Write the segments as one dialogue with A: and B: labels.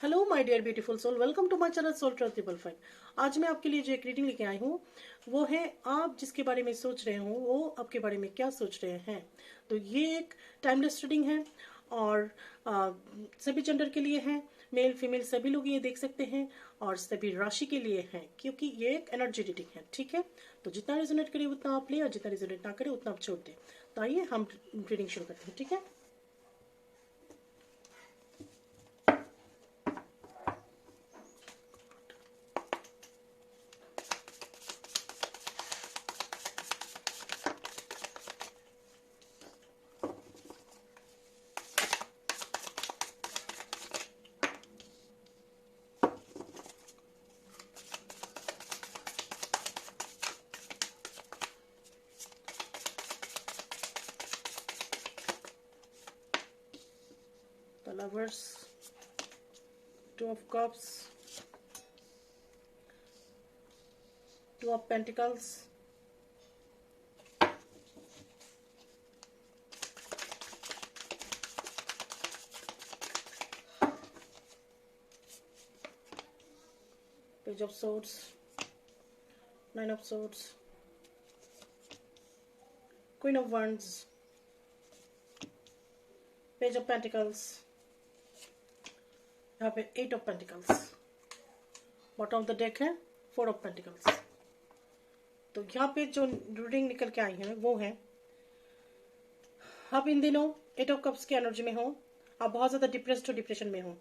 A: Hello my dear beautiful soul, welcome to my channel soul trust 555। आज मैं आपके लिए जो एक रीडिंग लेके आई हूँ वो है आप जिसके बारे में सोच रहे हो वो आपके बारे में क्या सोच रहे हैं। तो ये एक टाइमलेस रीडिंग है और सभी जेंडर के लिए है, मेल फीमेल सभी लोग ये देख सकते हैं और सभी राशि के लिए है क्योंकि ये एक एनर्जी रीडिंग है। ठीक है, तो जितना रिजोनेट करे उतना आप ले और जितना रिजोनेट ना करे उतना आप छोड़ दें। तो आइए हम रीडिंग शुरू करते हैं। ठीक है, the lovers, 2 of cups, 2 of pentacles, page of swords, 9 of swords, queen of wands, page of pentacles, यहाँ पे 8 of pentacles, bottom of the deck है 4 of pentacles। तो यहाँ पे जो रीडिंग निकल के आई है वो है आप इन दिनों 8 of cups की एनर्जी में हो, आप बहुत ज्यादा डिप्रेस्ड हो, डिप्रेशन में हो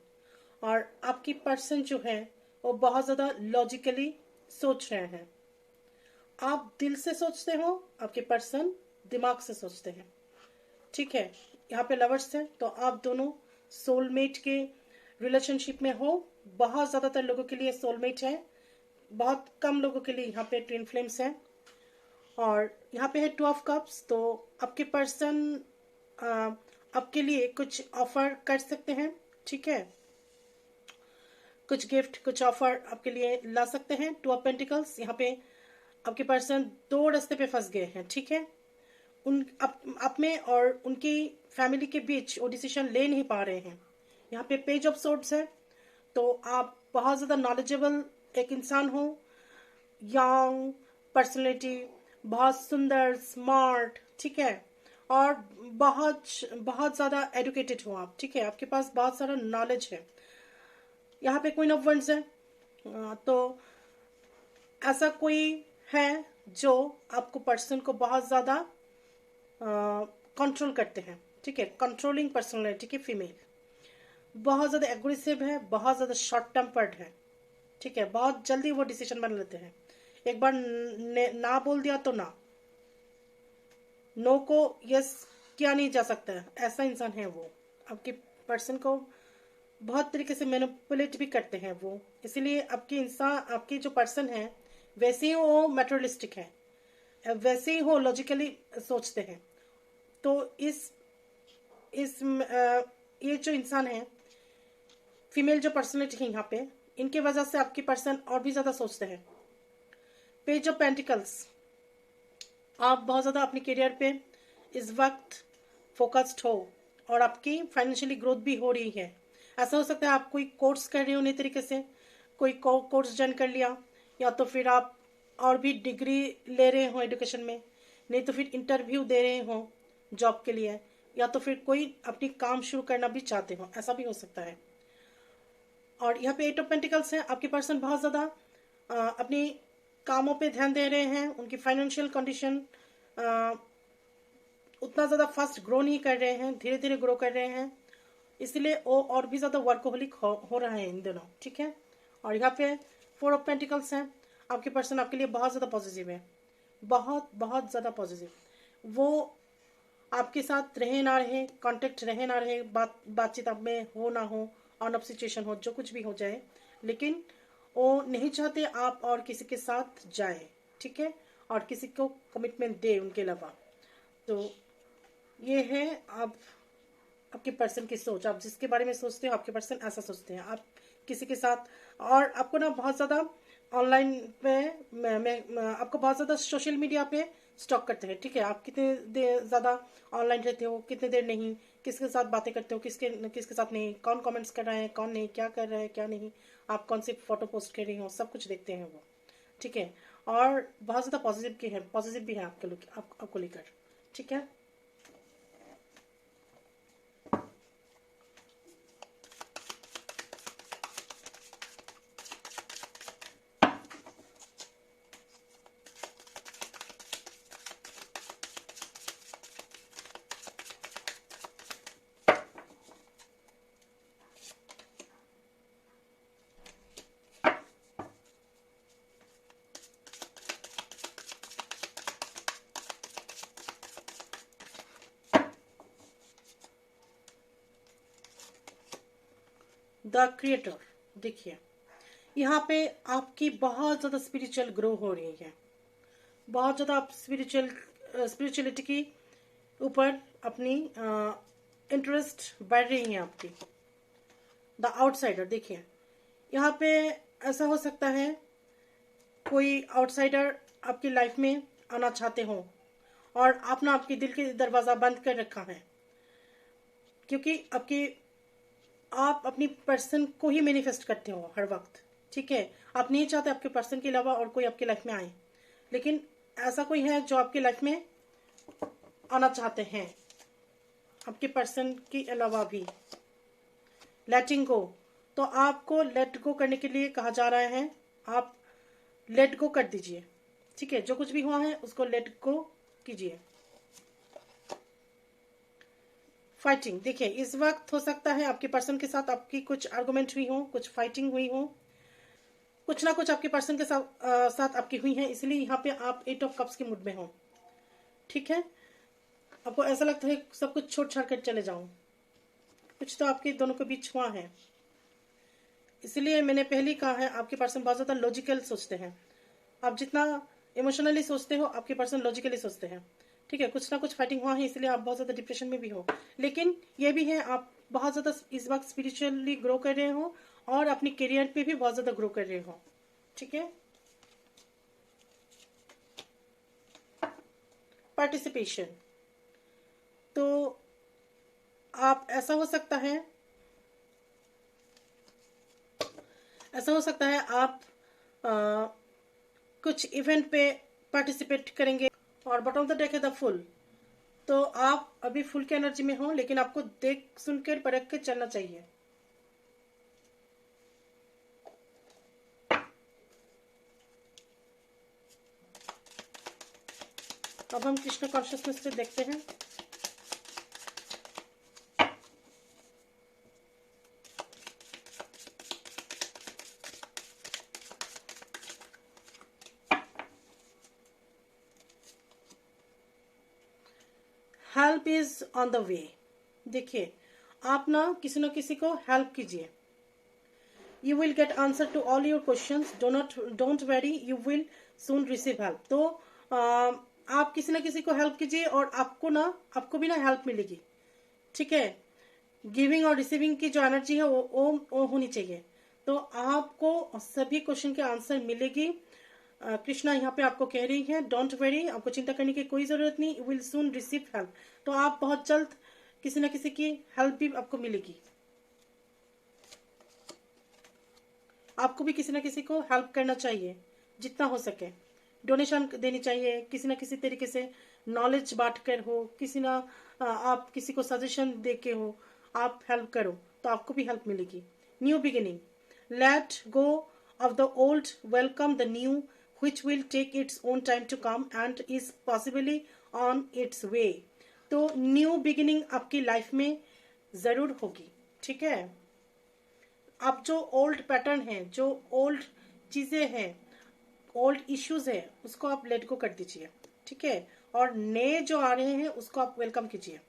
A: और आपकी पर्सन जो है वो बहुत ज्यादा लॉजिकली सोच रहे हैं। आप दिल से सोचते हो, आपके पर्सन दिमाग से सोचते हैं। ठीक है, यहाँ पे लवर्स है तो आप दोनों सोलमेट के रिलेशनशिप में हो। बहुत ज्यादातर लोगों के लिए सोलमेट है, बहुत कम लोगों के लिए यहाँ पे ट्विन फ्लेम्स है। और यहाँ पे है 2 of cups, तो आपके पर्सन आपके लिए कुछ ऑफर कर सकते हैं। ठीक है, कुछ गिफ्ट कुछ ऑफर आपके लिए ला सकते हैं। 2 of pentacles, यहाँ पे आपके पर्सन 2 रास्ते पे फंस गए हैं। ठीक है, उन आप में और उनकी फैमिली के बीच वो डिसीजन ले नहीं पा रहे हैं। यहाँ पे पेज ऑफ सोर्ड्स है तो आप बहुत ज्यादा नॉलेजेबल एक इंसान हो, यंग पर्सनैलिटी, बहुत सुंदर, स्मार्ट। ठीक है, और बहुत बहुत ज्यादा एडुकेटेड हो आप। ठीक है, आपके पास बहुत सारा नॉलेज है। यहाँ पे क्वीन ऑफ वंड्स है तो ऐसा कोई है जो आपको पर्सन को बहुत ज्यादा कंट्रोल करते हैं। ठीक है, कंट्रोलिंग पर्सनैलिटी की फीमेल, बहुत ज्यादा एग्रेसिव है, बहुत ज्यादा शॉर्ट टेम्पर्ड है। ठीक है, बहुत जल्दी वो डिसीजन बना लेते हैं। एक बार ना बोल दिया तो ना, नो को यस किया नहीं जा सकता है, ऐसा इंसान है वो। आपके पर्सन को बहुत तरीके से मैनिपुलेट भी करते हैं वो, इसीलिए आपके इंसान, आपके जो पर्सन है वैसे ही वो मेटेरियलिस्टिक है, वैसे ही वो लॉजिकली सोचते हैं। तो इस ये जो इंसान है, फीमेल जो पर्सनैलिटी है यहाँ पे, इनके वजह से आपके पर्सन और भी ज्यादा सोचते हैं। पेज ऑफ पेंटिकल्स, आप बहुत ज्यादा अपने करियर पे इस वक्त फोकस्ड हो और आपकी फाइनेंशियली ग्रोथ भी हो रही है। ऐसा हो सकता है आप कोई कोर्स कर रहे हो, नए तरीके से कोई कोर्स ज्वाइन कर लिया, या तो फिर आप और भी डिग्री ले रहे हो एजुकेशन में, नहीं तो फिर इंटरव्यू दे रहे हो जॉब के लिए, या तो फिर कोई अपनी काम शुरू करना भी चाहते हो, ऐसा भी हो सकता है। और यहाँ पे 8 of pentacles है, आपके पर्सन बहुत ज्यादा अपनी कामों पे ध्यान दे रहे हैं। उनकी फाइनेंशियल कंडीशन उतना ज्यादा फास्ट ग्रो नहीं कर रहे हैं, धीरे धीरे ग्रो कर रहे हैं, इसलिए वो और भी ज्यादा वर्कोहोलिक हो रहा है इन दिनों। ठीक है, और यहाँ पे 4 of pentacles है, आपके पर्सन आपके लिए बहुत ज्यादा पॉजिटिव है, बहुत बहुत ज्यादा पॉजिटिव। वो आपके साथ रहे ना रहे, कांटेक्ट रहे ना रहे, बातचीत आप में हो ना हो, ऑन ऑफ सिचुएशन हो, जो कुछ भी हो जाए, लेकिन वो नहीं चाहते आप और किसी के साथ जाए। ठीक है, और किसी को कमिटमेंट दे उनके अलावा। तो ये है आप आपके पर्सन की सोच, आप जिसके बारे में सोचते हो आपके पर्सन ऐसा सोचते हैं। आप किसी के साथ, और आपको ना बहुत ज्यादा ऑनलाइन पे आपको बहुत ज्यादा सोशल मीडिया पे स्टॉक करते हैं। ठीक है, आप कितने देर ज्यादा ऑनलाइन रहते हो, कितने देर नहीं, किसके साथ बातें करते हो, किसके किसके साथ नहीं, कौन कमेंट्स कर रहे हैं, कौन नहीं, क्या कर रहे हैं, क्या नहीं, आप कौन सी फोटो पोस्ट कर रही हो, सब कुछ देखते हैं वो। ठीक है, और बहुत ज़्यादा पॉजिटिव भी है आपको लेकर। ठीक है, द क्रिएटर। देखिए, यहाँ पे आपकी बहुत ज़्यादा स्पिरिचुअल ग्रो हो रही है, बहुत ज़्यादा आप स्पिरिचुअलिटी की ऊपर अपनी इंटरेस्ट बढ़ रही है आपकी। The outsider. देखिए, यहाँ पे ऐसा हो सकता है कोई आउटसाइडर आपकी लाइफ में आना चाहते हो और आपने आपके दिल के दरवाज़ा बंद कर रखा है, क्योंकि आप अपनी पर्सन को ही मैनिफेस्ट करते हो हर वक्त। ठीक है, आप नहीं चाहते आपके पर्सन के अलावा और कोई आपकी लाइफ में आए, लेकिन ऐसा कोई है जो आपकी लाइफ में आना चाहते हैं आपके पर्सन के अलावा भी। लेटिंग गो। तो आपको लेट गो करने के लिए कहा जा रहा है, आप लेट गो कर दीजिए। ठीक है, जो कुछ भी हुआ है उसको लेट गो कीजिए। फाइटिंग। देखिए, इस वक्त हो सकता है आपके पर्सन के साथ आपकी कुछ आर्गुमेंट हुई हो, कुछ फाइटिंग हुई हो, कुछ ना कुछ आपके पर्सन के साथ आपकी हुई है, इसलिए यहाँ पे आप 8 ऑफ कप्स के मूड में हो। ठीक है, आपको ऐसा लगता है सब कुछ छोड़ छाड़ कर चले जाऊं, कुछ तो आपके दोनों के बीच हुआ है। इसलिए मैंने पहले कहा है, आपके पर्सन बहुत ज्यादा लॉजिकल सोचते हैं। आप जितना इमोशनली सोचते हो, आपके पर्सन लॉजिकली सोचते हैं। ठीक है, कुछ ना कुछ फाइटिंग हुआ है, इसलिए आप बहुत ज्यादा डिप्रेशन में भी हो, लेकिन ये भी है आप बहुत ज्यादा इस वक्त स्पिरिचुअली ग्रो कर रहे हो और अपनी करियर पे भी बहुत ज्यादा ग्रो कर रहे हो। ठीक है, पार्टिसिपेशन। तो आप ऐसा हो सकता है आप कुछ इवेंट पे पार्टिसिपेट करेंगे, और बॉटम ऑफ द डेक है द फुल। तो आप अभी फुल की एनर्जी में हो, लेकिन आपको देख सुनकर परख के चलना चाहिए। अब हम कृष्ण कॉन्शियसनेस से देखते हैं। Help is on the way. देखिए, आप ना किसी को हेल्प कीजिए। You will get answer to all your questions, don't worry, you will soon receive help. तो आप किसी ना किसी को हेल्प कीजिए और आपको भी ना हेल्प मिलेगी। ठीक है, गिविंग और रिसीविंग की जो एनर्जी है वो होनी चाहिए। तो आपको सभी क्वेश्चन के आंसर मिलेगी। कृष्णा यहाँ पे आपको कह रही है, डोंट वेरी, आपको चिंता करने की कोई जरूरत नहीं, you will soon receive help. तो आप बहुत जल्द किसी न किसी की हेल्प भी आपको मिलेगी। आपको भी किसी न किसी को हेल्प करना चाहिए, जितना हो सके डोनेशन देनी चाहिए, किसी न किसी तरीके से नॉलेज बांट कर हो, आप किसी को सजेशन दे के हो, आप हेल्प करो तो आपको भी हेल्प मिलेगी। New beginning. Let go of the old, welcome the new, which will take its own time to come and is possibly on its way। तो न्यू बिगिनिंग आपकी लाइफ में जरूर होगी। ठीक है, आप जो ओल्ड पैटर्न है, जो ओल्ड चीजें हैं, ओल्ड इश्यूज है, उसको आप लेट गो कर दीजिए। ठीक है, और नए जो आ रहे हैं उसको आप वेलकम कीजिए।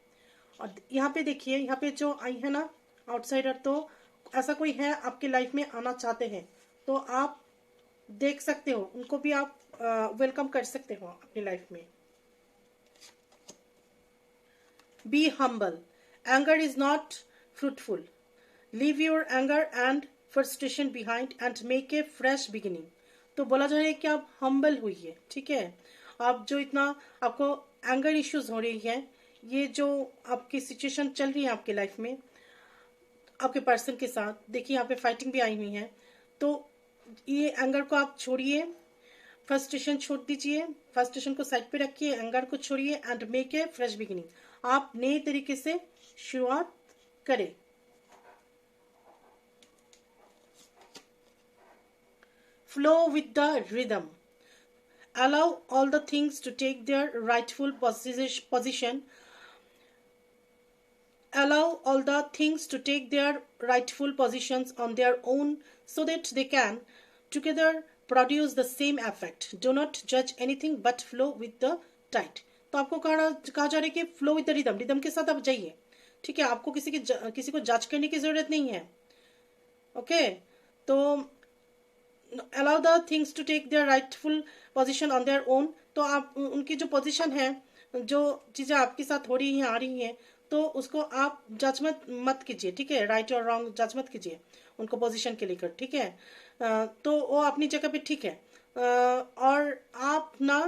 A: और यहाँ पे देखिए, यहाँ पे जो आई है ना आउटसाइडर, तो ऐसा कोई है आपकी लाइफ में आना चाहते हैं, तो आप देख सकते हो, उनको भी आप वेलकम कर सकते हो अपनी लाइफ में। Be humble. Anger is not fruitful. Leave your anger and frustration behind and make a fresh beginning. तो बोला जा रहा है कि आप हम्बल हुई है। ठीक है, आप जो इतना आपको एंगर इश्यूज हो रही है, ये जो आपकी सिचुएशन चल रही है आपकी लाइफ में आपके पर्सन के साथ, देखिए यहाँ पे फाइटिंग भी आई हुई है, तो ये एंगर को आप छोड़िए, फ्रस्ट्रेशन छोड़ दीजिए, फ्रस्ट्रेशन को साइड पे रखिए, एंगर को छोड़िए and make a fresh beginning. आप नए तरीके से शुरुआत करें। Flow with the rhythm, allow all the things to take their rightful position, allow all the things to take their rightful positions on their own so that they can together produce the same effect. Do not judge anything but flow with the tide. तो आपको कहा जा रहा है कि flow with the rhythm, rhythm के साथ आप जाइए, ठीक है। आपको किसी को जज करने की जरूरत नहीं है, ओके। तो allow the things to take their rightful position on their own, तो आप उनकी जो पोजीशन है, जो चीजें आपके साथ हो रही हैं, आ रही हैं, तो उसको आप जजमेंट मत कीजिए, ठीक है। राइट और रॉन्ग जज मत कीजिए उनको पोजीशन के लेकर, ठीक है। तो वो अपनी जगह पे ठीक है। और आप ना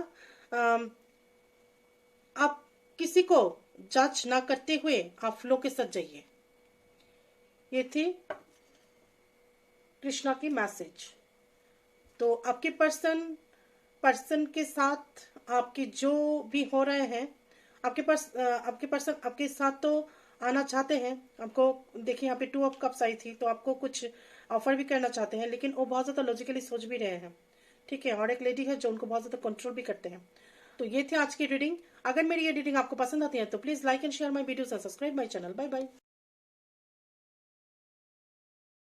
A: आप किसी को जज ना करते हुए आप फ्लो के साथ जाइए। ये थी कृष्णा की मैसेज। तो आपके पर्सन के साथ आपके जो भी हो रहे हैं, आपके पर्सन आपके साथ तो आना चाहते हैं। आपको देखिए यहाँ पे 2 ऑफ कप्स आई थी, तो आपको कुछ ऑफर भी करना चाहते हैं, लेकिन वो बहुत ज्यादा लॉजिकली सोच भी रहे हैं, ठीक है। और एक लेडी है जो उनको बहुत ज्यादा कंट्रोल भी करते हैं। तो ये थी आज की रीडिंग। अगर मेरी ये रीडिंग आपको पसंद आती है तो please like and share my videos और subscribe my channel. Bye bye.